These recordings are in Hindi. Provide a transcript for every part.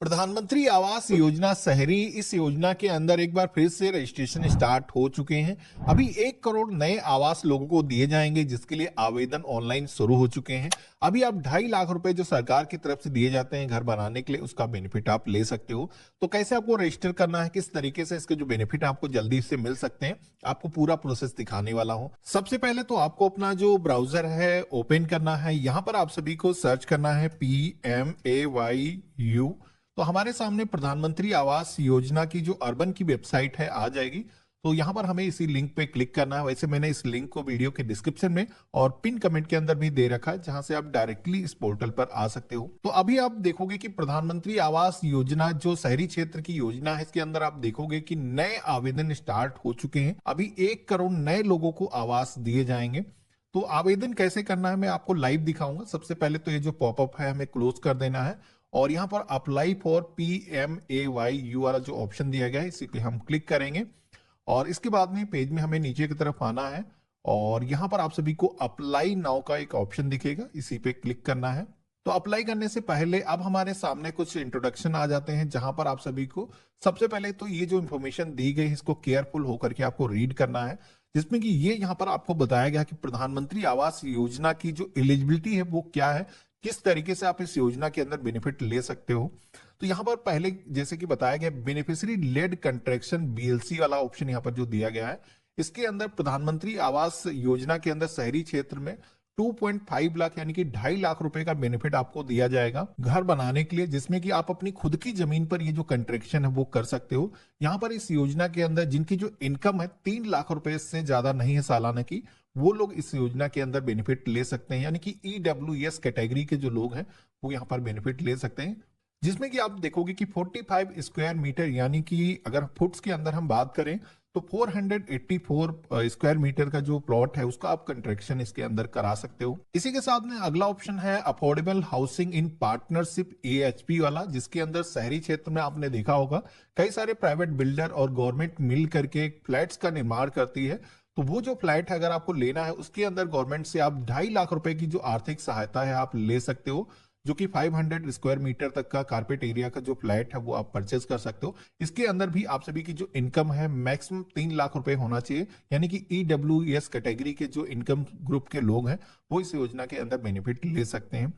प्रधानमंत्री आवास योजना शहरी इस योजना के अंदर एक बार फिर से रजिस्ट्रेशन स्टार्ट हो चुके हैं। अभी 1 करोड़ नए आवास लोगों को दिए जाएंगे जिसके लिए आवेदन ऑनलाइन शुरू हो चुके हैं। अभी आप 2.5 लाख रुपए जो सरकार की तरफ से दिए जाते हैं घर बनाने के लिए उसका बेनिफिट आप ले सकते हो। तो कैसे आपको रजिस्टर करना है, किस तरीके से इसके जो बेनिफिट आपको जल्दी से मिल सकते हैं, आपको पूरा प्रोसेस दिखाने वाला हूं। सबसे पहले तो आपको अपना जो ब्राउजर है ओपन करना है। यहाँ पर आप सभी को सर्च करना है PMAYU। तो हमारे सामने प्रधानमंत्री आवास योजना की जो अर्बन की वेबसाइट है आ जाएगी। तो यहां पर हमें इसी लिंक पे क्लिक करना है। वैसे मैंने इस लिंक को वीडियो के डिस्क्रिप्शन में और पिन कमेंट के अंदर भी दे रखा है, जहां से आप डायरेक्टली इस पोर्टल पर आ सकते हो। तो अभी आप देखोगे कि प्रधानमंत्री आवास योजना जो शहरी क्षेत्र की योजना है, इसके अंदर आप देखोगे कि नए आवेदन स्टार्ट हो चुके हैं। अभी 1 करोड़ नए लोगों को आवास दिए जाएंगे। तो आवेदन कैसे करना है मैं आपको लाइव दिखाऊंगा। सबसे पहले तो ये जो पॉपअप है हमें क्लोज कर देना है और यहां पर अप्लाई फॉर PMAYU वाला जो ऑप्शन दिया गया है इसी पे हम क्लिक करेंगे। और इसके बाद में पेज में हमें नीचे की तरफ आना है और यहां पर आप सभी को अप्लाई नाउ का एक ऑप्शन दिखेगा, इसी पे क्लिक करना है। तो अप्लाई करने से पहले अब हमारे सामने कुछ इंट्रोडक्शन आ जाते हैं, जहां पर आप सभी को सबसे पहले तो ये जो इन्फॉर्मेशन दी गई है इसको केयरफुल होकर के आपको रीड करना है, जिसमें कि ये यहाँ पर आपको बताया गया कि प्रधानमंत्री आवास योजना की जो एलिजिबिलिटी है वो क्या है, किस तरीके से आप इस योजना के अंदर बेनिफिट ले सकते हो। तो यहाँ पर पहले जैसे कि बताया गया बेनिफिशियरी लेड कंट्रैक्शन BLC वाला ऑप्शन यहाँ पर जो दिया गया है, इसके अंदर प्रधानमंत्री आवास योजना के अंदर शहरी क्षेत्र में 2.5 लाख यानी कि 2.5 लाख रुपए का बेनिफिट आपको दिया जाएगा घर बनाने के लिए, जिसमें कि आप अपनी खुद की जमीन पर ये जो कंस्ट्रक्शन है वो कर सकते हो। यहाँ पर इस योजना के अंदर जिनकी जो इनकम है 3 लाख रुपए से ज्यादा नहीं है सालाना की, वो लोग इस योजना के अंदर बेनिफिट ले सकते हैं। यानी कि EWS कैटेगरी के जो लोग हैं वो यहाँ पर बेनिफिट ले सकते हैं, जिसमें कि आप देखोगे कि 45 स्क्वायर मीटर यानी कि अगर फुट्स के अंदर हम बात करें तो 484 स्क्वायर मीटर का जो प्लॉट है उसका आप कंस्ट्रक्शन इसके अंदर करा सकते हो। इसी के साथ में अगला ऑप्शन है affordable housing in partnership AHP वाला, जिसके अंदर शहरी क्षेत्र में आपने देखा होगा कई सारे प्राइवेट बिल्डर और गवर्नमेंट मिल करके फ्लैट्स का निर्माण करती है। तो वो जो फ्लैट है अगर आपको लेना है उसके अंदर गवर्नमेंट से आप 2.5 लाख रुपए की जो आर्थिक सहायता है आप ले सकते हो, जो कि 500 स्क्वायर मीटर तक का कारपेट एरिया का जो फ्लैट है वो आप परचेज कर सकते हो। इसके अंदर भी आप सभी की जो इनकम है मैक्सिमम 3 लाख रुपए होना चाहिए, यानी कि EWS कैटेगरी के जो इनकम ग्रुप के लोग हैं वो इस योजना के अंदर बेनिफिट ले सकते हैं।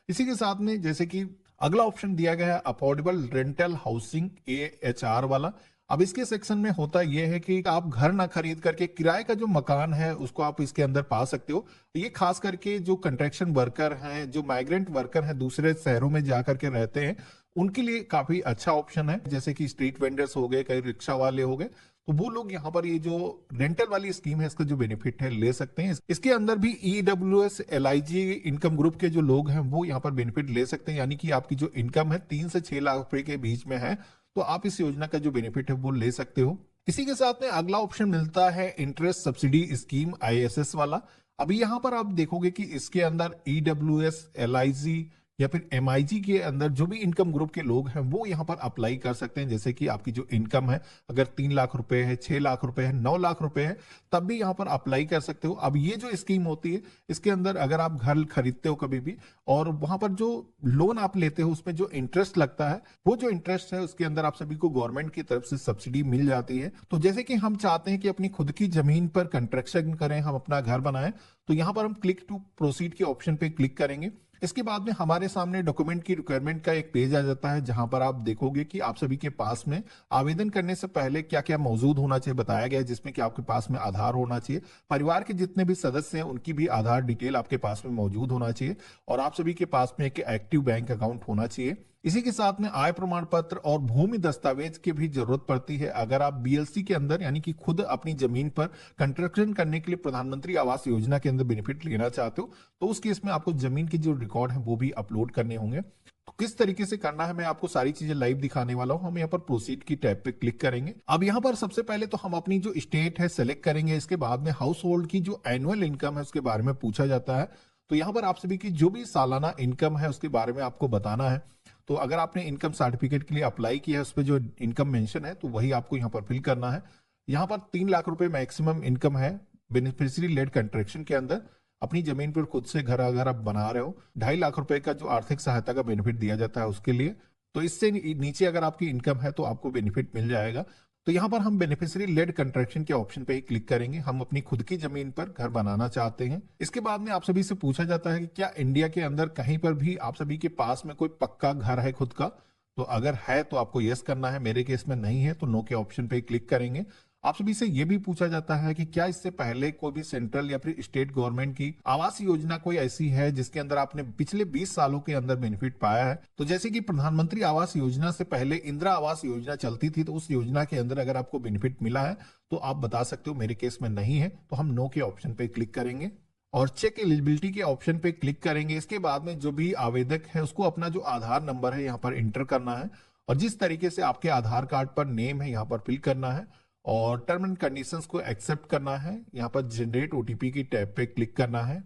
इसी के साथ में जैसे कि अगला ऑप्शन दिया गया है अफोर्डेबल रेंटल हाउसिंग AHR वाला। अब इसके सेक्शन में होता यह है कि आप घर ना खरीद करके किराए का जो मकान है उसको आप इसके अंदर पा सकते हो। ये खास करके जो कंस्ट्रक्शन वर्कर हैं, जो माइग्रेंट वर्कर हैं, दूसरे शहरों में जा करके रहते हैं, उनके लिए काफी अच्छा ऑप्शन है। जैसे कि स्ट्रीट वेंडर्स हो गए, कई रिक्शा वाले हो गए, तो वो लोग यहाँ पर ये जो रेंटल वाली स्कीम है इसका जो बेनिफिट है ले सकते हैं। इसके अंदर भी EWS LIG इनकम ग्रुप के जो लोग हैं वो यहाँ पर बेनिफिट ले सकते हैं, यानी कि आपकी जो इनकम है 3 से 6 लाख रुपए के बीच में है तो आप इस योजना का जो बेनिफिट है वो ले सकते हो। इसी के साथ में अगला ऑप्शन मिलता है इंटरेस्ट सब्सिडी स्कीम ISS वाला। अभी यहां पर आप देखोगे कि इसके अंदर EWS LIG या फिर MIG के अंदर जो भी इनकम ग्रुप के लोग हैं वो यहाँ पर अप्लाई कर सकते हैं। जैसे कि आपकी जो इनकम है अगर 3 लाख रुपए है, 6 लाख रुपए है, 9 लाख रुपए है, तब भी यहाँ पर अप्लाई कर सकते हो। अब ये जो स्कीम होती है इसके अंदर अगर आप घर खरीदते हो कभी भी और वहां पर जो लोन आप लेते हो उसमें जो इंटरेस्ट लगता है, वो जो इंटरेस्ट है उसके अंदर आप सभी को गवर्नमेंट की तरफ से सब्सिडी मिल जाती है। तो जैसे कि हम चाहते हैं कि अपनी खुद की जमीन पर कंस्ट्रक्शन करें, हम अपना घर बनाएं, तो यहाँ पर हम क्लिक टू प्रोसीड के ऑप्शन पे क्लिक करेंगे। इसके बाद में हमारे सामने डॉक्यूमेंट की रिक्वायरमेंट का एक पेज आ जाता है, जहां पर आप देखोगे कि आप सभी के पास में आवेदन करने से पहले क्या क्या मौजूद होना चाहिए बताया गया है, जिसमें कि आपके पास में आधार होना चाहिए, परिवार के जितने भी सदस्य हैं उनकी भी आधार डिटेल आपके पास में मौजूद होना चाहिए और आप सभी के पास में एक एक्टिव बैंक अकाउंट होना चाहिए। इसी के साथ में आय प्रमाण पत्र और भूमि दस्तावेज की भी जरूरत पड़ती है। अगर आप BLC के अंदर यानी कि खुद अपनी जमीन पर कंस्ट्रक्शन करने के लिए प्रधानमंत्री आवास योजना के अंदर बेनिफिट लेना चाहते हो तो उस केस में आपको जमीन के जो रिकॉर्ड है वो भी अपलोड करने होंगे। तो किस तरीके से करना है मैं आपको सारी चीजें लाइव दिखाने वाला हूं। हम यहाँ पर प्रोसीड की टैब पे क्लिक करेंगे। अब यहाँ पर सबसे पहले तो हम अपनी जो स्टेट है सेलेक्ट करेंगे। इसके बाद में हाउस होल्ड की जो एनुअल इनकम है उसके बारे में पूछा जाता है। तो यहाँ पर आप सभी की जो भी सालाना इनकम है उसके बारे में आपको बताना है। तो अगर आपने इनकम सर्टिफिकेट के लिए अप्लाई किया है उस पर जो इनकम मेंशन है तो वही आपको यहाँ पर फिल करना है। यहाँ पर 3 लाख रुपए मैक्सिमम इनकम है बेनिफिशियरी लेड कंस्ट्रक्शन के अंदर। अपनी जमीन पर खुद से घर अगर आप बना रहे हो 2.5 लाख रुपए का जो आर्थिक सहायता का बेनिफिट दिया जाता है उसके लिए तो इससे नीचे अगर आपकी इनकम है तो आपको बेनिफिट मिल जाएगा। तो यहाँ पर हम बेनिफिशियरी लेड कंस्ट्रक्शन के ऑप्शन पे ही क्लिक करेंगे। हम अपनी खुद की जमीन पर घर बनाना चाहते हैं। इसके बाद में आप सभी से पूछा जाता है कि क्या इंडिया के अंदर कहीं पर भी आप सभी के पास में कोई पक्का घर है खुद का। तो अगर है तो आपको यस करना है, मेरे केस में नहीं है तो नो के ऑप्शन पे क्लिक करेंगे। आप सभी से यह भी पूछा जाता है कि क्या इससे पहले कोई भी सेंट्रल या फिर स्टेट गवर्नमेंट की आवास योजना कोई ऐसी है जिसके अंदर आपने पिछले 20 सालों के अंदर बेनिफिट पाया है। तो जैसे कि प्रधानमंत्री आवास योजना से पहले इंदिरा आवास योजना चलती थी, तो उस योजना के अंदर अगर आपको बेनिफिट मिला है तो आप बता सकते हो। मेरे केस में नहीं है तो हम नो के ऑप्शन पे क्लिक करेंगे और चेक एलिजिबिलिटी के ऑप्शन पे क्लिक करेंगे। इसके बाद में जो भी आवेदक है उसको अपना जो आधार नंबर है यहाँ पर इंटर करना है और जिस तरीके से आपके आधार कार्ड पर नेम है यहाँ पर फिल करना है और टर्म एंड कंडीशंस को एक्सेप्ट करना है। यहाँ पर जनरेट ओटीपी की टैब पे क्लिक करना है।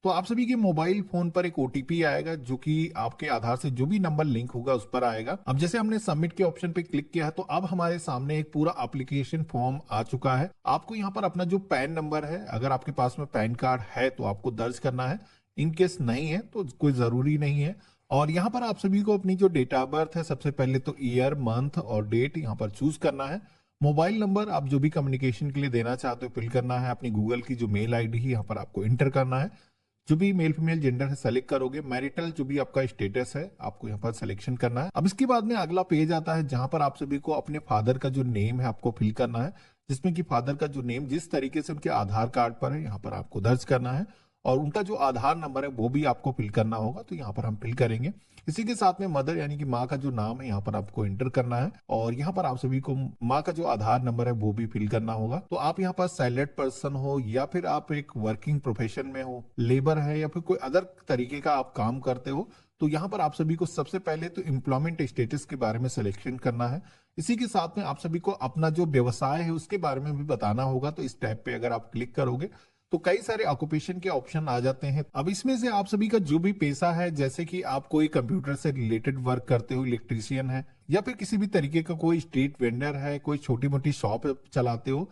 तो आप सभी के मोबाइल फोन पर एक ओटीपी आएगा जो कि आपके आधार से जो भी नंबर लिंक होगा उस पर आएगा। अब जैसे हमने सबमिट के ऑप्शन पे क्लिक किया है तो अब हमारे सामने एक पूरा एप्लीकेशन फॉर्म आ चुका है। आपको यहाँ पर अपना जो पैन नंबर है, अगर आपके पास में पैन कार्ड है तो आपको दर्ज करना है, इनकेस नहीं है तो कोई जरूरी नहीं है। और यहाँ पर आप सभी को अपनी जो डेट ऑफ बर्थ है, सबसे पहले तो ईयर, मंथ और डेट यहाँ पर चूज करना है। मोबाइल नंबर आप जो भी कम्युनिकेशन के लिए देना चाहते हो फिल करना है। अपनी गूगल की जो मेल आईडी है यहाँ पर आपको इंटर करना है। जो भी मेल फीमेल जेंडर है सेलेक्ट करोगे। मैरिटल जो भी आपका स्टेटस है आपको यहाँ पर सिलेक्शन करना है। अब इसके बाद में अगला पेज आता है जहां पर आप सभी को अपने फादर का जो नेम है आपको फिल करना है, जिसमें कि फादर का जो नेम जिस तरीके से उनके आधार कार्ड पर है यहाँ पर आपको दर्ज करना है और उनका जो आधार नंबर है वो भी आपको फिल करना होगा। तो यहाँ पर हम फिल करेंगे। इसी के साथ में मदर यानी कि माँ का जो नाम है यहाँ पर आपको एंटर करना है और यहाँ पर आप सभी को माँ का जो आधार नंबर है वो भी फिल करना होगा। तो आप यहाँ पर सैलरीड पर्सन हो या फिर आप एक वर्किंग प्रोफेशन में हो, लेबर है या फिर कोई अदर तरीके का आप काम करते हो, तो यहाँ पर आप सभी को सबसे पहले तो एम्प्लॉयमेंट स्टेटस के बारे में सिलेक्शन करना है। इसी के साथ में आप सभी को अपना जो व्यवसाय है उसके बारे में भी बताना होगा। तो इस टैब पे अगर आप क्लिक करोगे तो कई सारे ऑक्यूपेशन के ऑप्शन आ जाते हैं। अब इसमें से आप सभी का जो भी पेशा है, जैसे कि आप कोई कंप्यूटर से रिलेटेड वर्क करते हो, इलेक्ट्रीशियन है या फिर किसी भी तरीके का कोई स्ट्रीट वेंडर है, कोई छोटी मोटी शॉप चलाते हो।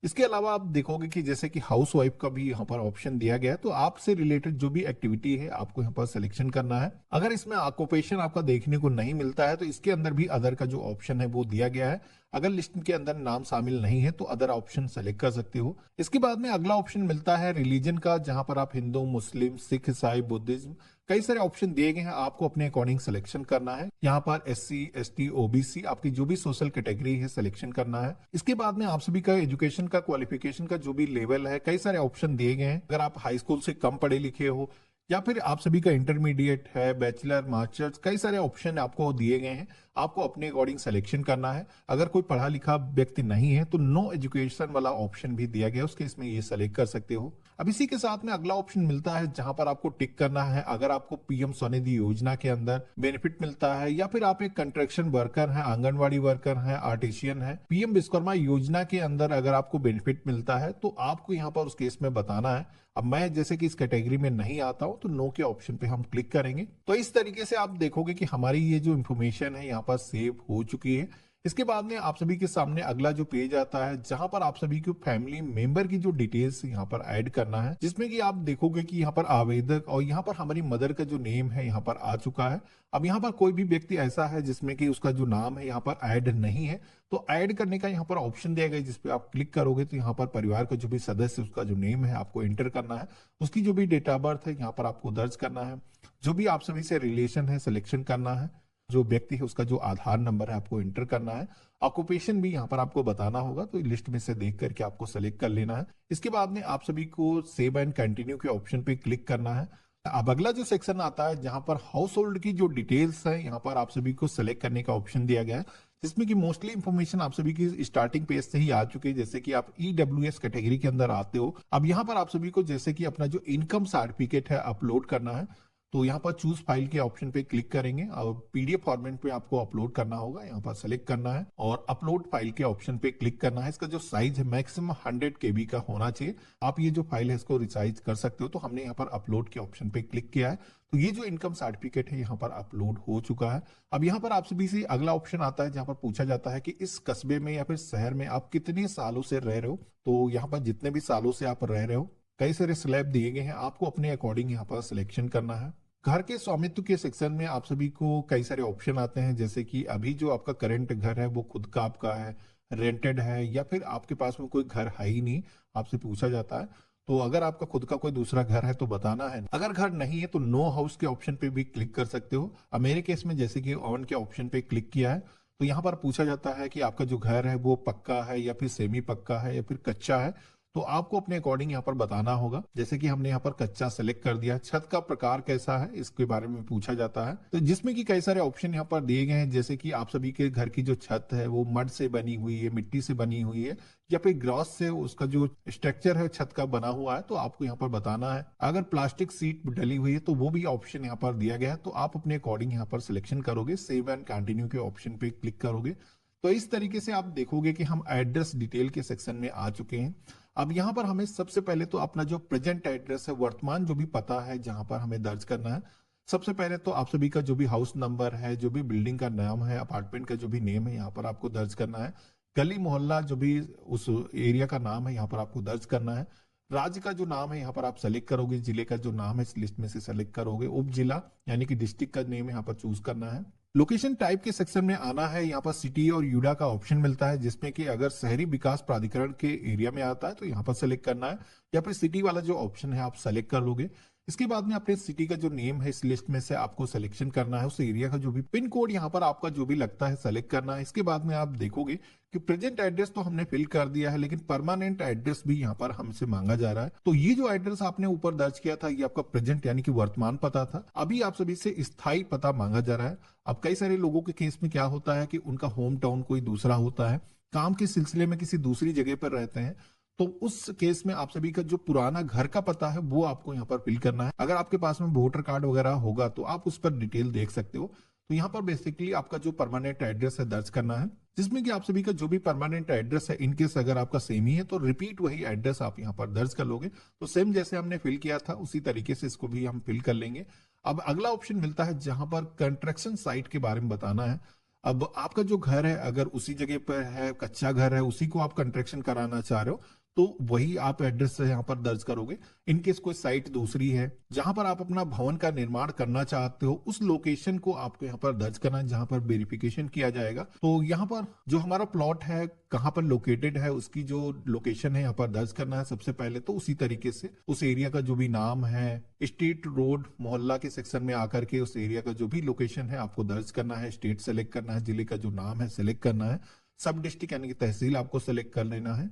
इसके अलावा आप देखोगे कि जैसे कि हाउस वाइफ का भी यहाँ पर ऑप्शन दिया गया है। तो आपसे रिलेटेड जो भी एक्टिविटी है आपको यहाँ पर सिलेक्शन करना है। अगर इसमें ऑक्यूपेशन आपका देखने को नहीं मिलता है तो इसके अंदर भी अदर का जो ऑप्शन है वो दिया गया है। अगर लिस्ट के अंदर नाम शामिल नहीं है तो अदर ऑप्शन सेलेक्ट कर सकते हो। इसके बाद में अगला ऑप्शन मिलता है रिलीजन का, जहां पर आप हिंदू, मुस्लिम, सिख, ईसाई, बुद्धिज्म, कई सारे ऑप्शन दिए गए हैं। आपको अपने अकॉर्डिंग सिलेक्शन करना है। यहाँ पर SC ST OBC आपकी जो भी सोशल कैटेगरी है सिलेक्शन करना है। इसके बाद में आप सभी का एजुकेशन का, क्वालिफिकेशन का जो भी लेवल है, कई सारे ऑप्शन दिए गए हैं। अगर आप हाई स्कूल से कम पढ़े लिखे हो या फिर आप सभी का इंटरमीडिएट है, बैचलर, मास्टर्स, कई सारे ऑप्शन आपको दिए गए हैं। आपको अपने अकॉर्डिंग सिलेक्शन करना है। अगर कोई पढ़ा लिखा व्यक्ति नहीं है तो नो एजुकेशन वाला ऑप्शन भी दिया गया है, उसके इसमें ये सेलेक्ट कर सकते हो। अब इसी के साथ में अगला ऑप्शन मिलता है जहां पर आपको टिक करना है अगर आपको PM स्वनिधि योजना के अंदर बेनिफिट मिलता है या फिर आप एक कंस्ट्रक्शन वर्कर हैं, आंगनवाड़ी वर्कर हैं, आर्टिशियन है। PM विश्वकर्मा योजना के अंदर अगर आपको बेनिफिट मिलता है तो आपको यहाँ पर उस केस में बताना है। अब मैं जैसे कि इस कैटेगरी में नहीं आता हूं तो नो के ऑप्शन पे हम क्लिक करेंगे। तो इस तरीके से आप देखोगे कि हमारी ये जो इंफॉर्मेशन है यहाँ पर सेव हो चुकी है। इसके बाद में आप सभी के सामने अगला जो पेज आता है जहां पर आप सभी को फैमिली मेंबर की जो डिटेल्स यहाँ पर ऐड करना है, जिसमें कि आप देखोगे कि यहाँ पर आवेदक और यहाँ पर हमारी मदर का जो नेम है यहाँ पर आ चुका है। अब यहाँ पर कोई भी व्यक्ति ऐसा है जिसमें कि उसका जो नाम है यहाँ पर ऐड नहीं है तो ऐड करने का यहाँ पर ऑप्शन दिया गया है, जिसपे आप क्लिक करोगे तो यहाँ पर परिवार का जो भी सदस्य उसका जो नेम है आपको एंटर करना है। उसकी जो भी डेट ऑफ बर्थ है यहाँ पर आपको दर्ज करना है। जो भी आप सभी से रिलेशन है सिलेक्शन करना है। जो व्यक्ति है उसका जो आधार नंबर है आपको एंटर करना है। ऑक्यूपेशन भी यहाँ पर आपको बताना होगा, तो लिस्ट में से देख करके आपको सेलेक्ट कर लेना है। इसके बाद में आप सभी को सेव एंड कंटिन्यू के ऑप्शन पे क्लिक करना है। अब अगला जो सेक्शन आता है जहां पर हाउस होल्ड की जो डिटेल्स है यहाँ पर आप सभी को सेलेक्ट करने का ऑप्शन दिया गया है, जिसमें कि मोस्टली इंफॉर्मेशन आप सभी की स्टार्टिंग पेज से ही आ चुकी है। जैसे कि आप EWS कैटेगरी के अंदर आते हो। अब यहाँ पर आप सभी को जैसे कि अपना जो इनकम सर्टिफिकेट है अपलोड करना है, तो यहाँ पर चूज फाइल के ऑप्शन पे क्लिक करेंगे और PDF फॉर्मेट पे आपको अपलोड करना होगा। यहाँ पर सेलेक्ट करना है और अपलोड फाइल के ऑप्शन पे क्लिक करना है। इसका जो साइज है मैक्सिमम 100 KB का होना चाहिए। आप ये जो फाइल है इसको रिसाइज कर सकते हो। तो हमने यहाँ पर अपलोड के ऑप्शन पे क्लिक किया है, तो ये जो इनकम सर्टिफिकेट है यहाँ पर अपलोड हो चुका है। अब यहाँ पर आप सभी से अगला ऑप्शन आता है जहाँ पर पूछा जाता है कि इस कस्बे में या फिर शहर में आप कितने सालों से रह रहे हो। तो यहाँ पर जितने भी सालों से आप रह रहे हो, कई सारे स्लैब दिए गए हैं, आपको अपने अकॉर्डिंग यहाँ पर सिलेक्शन करना है। घर के स्वामित्व के सेक्शन में आप सभी को कई सारे ऑप्शन आते हैं, जैसे कि अभी जो आपका करंट घर है वो खुद का आपका है, रेंटेड है, या फिर आपके पास में कोई घर है ही नहीं, आपसे पूछा जाता है। तो अगर आपका खुद का कोई दूसरा घर है तो बताना है। अगर घर नहीं है तो नो हाउस के ऑप्शन पे भी क्लिक कर सकते हो। अब मेरे केस में जैसे कि ऑन के ऑप्शन पे क्लिक किया है तो यहाँ पर पूछा जाता है कि आपका जो घर है वो पक्का है या फिर सेमी पक्का है या फिर कच्चा है। तो आपको अपने अकॉर्डिंग यहाँ पर बताना होगा। जैसे कि हमने यहाँ पर कच्चा सेलेक्ट कर दिया। छत का प्रकार कैसा है इसके बारे में पूछा जाता है, तो जिसमें कि कई सारे ऑप्शन यहाँ पर दिए गए हैं, जैसे कि आप सभी के घर की जो छत है वो मड से बनी हुई है, मिट्टी से बनी हुई है, या फिर ग्रॉस से उसका जो स्ट्रक्चर है छत का बना हुआ है, तो आपको यहाँ पर बताना है। अगर प्लास्टिक सीट डली हुई है तो वो भी ऑप्शन यहाँ पर दिया गया है, तो आप अपने अकॉर्डिंग यहाँ पर सिलेक्शन करोगे, सेव एंड कंटिन्यू के ऑप्शन पे क्लिक करोगे। तो इस तरीके से आप देखोगे कि हम एड्रेस डिटेल के सेक्शन में आ चुके हैं। अब यहाँ पर हमें सबसे पहले तो अपना जो प्रेजेंट एड्रेस है, वर्तमान जो भी पता है जहां पर हमें दर्ज करना है, सबसे पहले तो आप सभी का जो भी हाउस नंबर है, जो भी बिल्डिंग का नाम है, अपार्टमेंट का जो भी नेम है यहाँ पर आपको दर्ज करना है। गली मोहल्ला जो भी उस एरिया का नाम है यहाँ पर आपको दर्ज करना है। राज्य का जो नाम है यहाँ पर आप सेलेक्ट करोगे, जिले का जो नाम है इस लिस्ट में से सेलेक्ट करोगे, उप जिला यानी कि डिस्ट्रिक्ट का नेम यहाँ पर चूज करना है। लोकेशन टाइप के सेक्शन में आना है। यहाँ पर सिटी और यूडा का ऑप्शन मिलता है, जिसमें कि अगर शहरी विकास प्राधिकरण के एरिया में आता है तो यहाँ पर सेलेक्ट करना है, या फिर सिटी वाला जो ऑप्शन है आप सेलेक्ट कर लोगे। इसके बाद में अपने सिटी का जो नेम है इस लिस्ट में से आपको सिलेक्शन करना है। उस एरिया का जो भी पिन कोड यहाँ पर आपका जो भी लगता है सेलेक्ट करना है। इसके बाद में आप देखोगे कि प्रेजेंट एड्रेस तो हमने फिल कर दिया है, लेकिन परमानेंट एड्रेस भी यहाँ पर हमसे मांगा जा रहा है। तो ये जो एड्रेस आपने ऊपर दर्ज किया था ये आपका प्रेजेंट यानी कि वर्तमान पता था। अभी आप सभी से स्थायी पता मांगा जा रहा है। अब कई सारे लोगों के केस में क्या होता है कि उनका होम टाउन कोई दूसरा होता है, काम के सिलसिले में किसी दूसरी जगह पर रहते हैं, तो उस केस में आप सभी का जो पुराना घर का पता है वो आपको यहाँ पर फिल करना है। अगर आपके पास में वोटर कार्ड वगैरह होगा तो आप उस पर डिटेल देख सकते हो। तो यहाँ पर बेसिकली आपका जो परमानेंट एड्रेस है दर्ज करना है, जिसमें कि आप सभी का जो भी परमानेंट एड्रेस है, इनकेस अगर आपका सेम ही है तो रिपीट वही एड्रेस आप यहाँ पर दर्ज कर लोगे। तो सेम जैसे हमने फिल किया था उसी तरीके से इसको भी हम फिल कर लेंगे। अब अगला ऑप्शन मिलता है जहां पर कंस्ट्रक्शन साइट के बारे में बताना है। अब आपका जो घर है अगर उसी जगह पर है, कच्चा घर है, उसी को आप कंस्ट्रक्शन कराना चाह रहे हो तो वही आप एड्रेस यहाँ पर दर्ज करोगे। इनकेस कोई साइट दूसरी है जहां पर आप अपना भवन का निर्माण करना चाहते हो, उस लोकेशन को आपको यहाँ पर दर्ज करना है जहां पर वेरिफिकेशन किया जाएगा। तो यहाँ पर जो हमारा प्लॉट है कहाँ पर लोकेटेड है उसकी जो लोकेशन है यहाँ पर दर्ज करना है सबसे पहले। तो उसी तरीके से उस एरिया का जो भी नाम है, स्ट्रीट, रोड, मोहल्ला के सेक्शन में आकर के उस एरिया का जो भी लोकेशन है आपको दर्ज करना है। स्टेट सेलेक्ट करना है, जिले का जो नाम है सेलेक्ट करना है, सब डिस्ट्रिक्ट यानी कि तहसील आपको सेलेक्ट कर लेना है,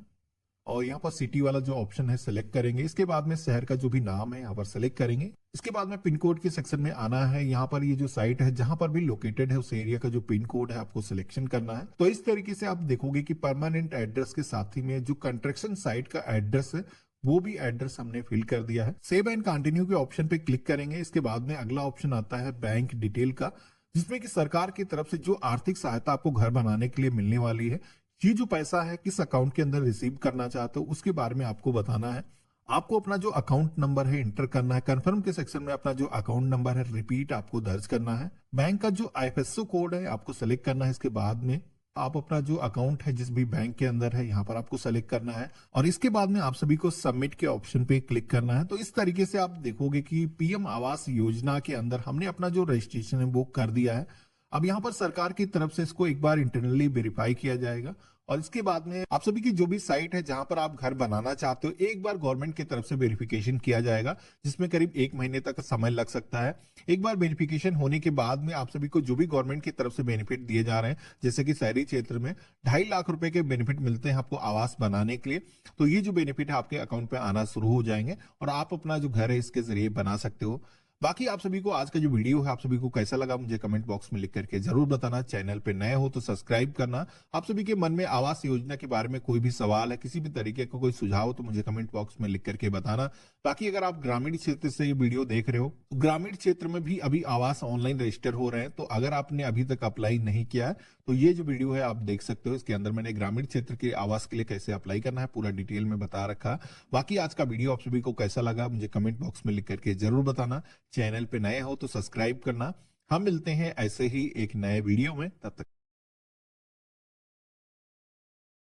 और यहाँ पर सिटी वाला जो ऑप्शन है सेलेक्ट करेंगे। इसके बाद में शहर का जो भी नाम है यहाँ पर सेलेक्ट करेंगे। इसके बाद में पिन कोड के सेक्शन में आना है। यहाँ पर ये जो साइट है जहां पर भी लोकेटेड है उस एरिया का जो पिन कोड है आपको सिलेक्शन करना है। तो इस तरीके से आप देखोगे कि परमानेंट एड्रेस के साथ ही में जो कंस्ट्रक्शन साइट का एड्रेस है वो भी एड्रेस हमने फिल कर दिया है। सेव एंड कंटिन्यू के ऑप्शन पे क्लिक करेंगे। इसके बाद में अगला ऑप्शन आता है बैंक डिटेल का, जिसमें कि सरकार की तरफ से जो आर्थिक सहायता आपको घर बनाने के लिए मिलने वाली है, ये जो पैसा है किस अकाउंट के अंदर रिसीव करना चाहते हो उसके बारे में आपको बताना है। आपको अपना जो अकाउंट नंबर है इंटर करना है। कंफर्म के सेक्शन में अपना जो अकाउंट नंबर है रिपीट आपको दर्ज करना है। बैंक का जो आईएफएससी कोड है आपको सेलेक्ट करना है। इसके बाद में आप अपना जो अकाउंट है जिस भी बैंक के अंदर है यहाँ पर आपको सेलेक्ट करना है, और इसके बाद में आप सभी को सबमिट के ऑप्शन पे क्लिक करना है। तो इस तरीके से आप देखोगे कि पीएम आवास योजना के अंदर हमने अपना जो रजिस्ट्रेशन है वो कर दिया है। अब यहाँ पर सरकार की तरफ से इसको एक बार इंटरनली वेरीफाई किया जाएगा, और इसके बाद में आप सभी की जो भी साइट है जहां पर आप घर बनाना चाहते हो एक बार गवर्नमेंट की तरफ से वेरिफिकेशन किया जाएगा, जिसमें करीब 1 महीने तक समय लग सकता है। एक बार वेरिफिकेशन होने के बाद में आप सभी को जो भी गवर्नमेंट की तरफ से बेनिफिट दिए जा रहे हैं, जैसे कि शहरी क्षेत्र में 2.5 लाख रुपए के बेनिफिट मिलते हैं आपको आवास बनाने के लिए, तो ये जो बेनिफिट है आपके अकाउंट पे आना शुरू हो जाएंगे और आप अपना जो घर है इसके जरिए बना सकते हो। बाकी आप सभी को आज का जो वीडियो है आप सभी को कैसा लगा मुझे कमेंट बॉक्स में लिख करके जरूर बताना। चैनल पे नए हो तो सब्सक्राइब करना। आप सभी के मन में आवास योजना के बारे में कोई भी सवाल है, किसी भी तरीके का कोई सुझाव हो तो मुझे कमेंट बॉक्स में लिख करके बताना। बाकी अगर आप ग्रामीण क्षेत्र से ये वीडियो देख रहे हो, तो ग्रामीण क्षेत्र में भी अभी आवास ऑनलाइन रजिस्टर हो रहे हैं, तो अगर आपने अभी तक अप्लाई नहीं किया है तो ये जो वीडियो है आप देख सकते हो। इसके अंदर मैंने ग्रामीण क्षेत्र के आवास के लिए कैसे अप्लाई करना है पूरा डिटेल में बता रखा। बाकी आज का वीडियो आप सभी को कैसा लगा मुझे कमेंट बॉक्स में लिख करके जरूर बताना। चैनल पे नए हो तो सब्सक्राइब करना। हम मिलते हैं ऐसे ही एक नए वीडियो में, तब तक